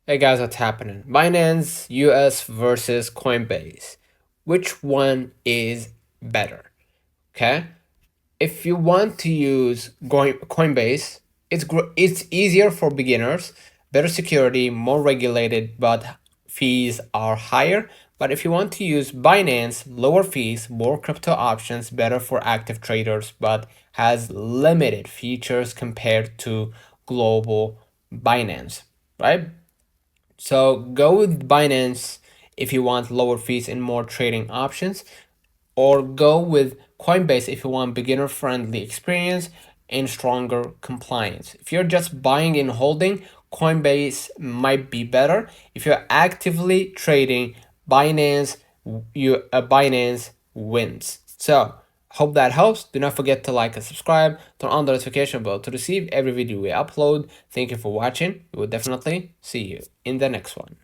Hey guys, what's happening? Binance US versus Coinbase. Which one is better? Okay. If you want to use Coinbase, it's easier for beginners, better security, more regulated, but fees are higher. But if you want to use Binance, lower fees, more crypto options, better for active traders, but has limited features compared to global Binance, right? So go with Binance if you want lower fees and more trading options, or go with Coinbase if you want beginner friendly experience and stronger compliance. If you're just buying and holding, Coinbase might be better. If you're actively trading, Binance wins. So hope that helps. Do not forget to like and subscribe. Turn on the notification bell to receive every video we upload. Thank you for watching. We will definitely see you in the next one.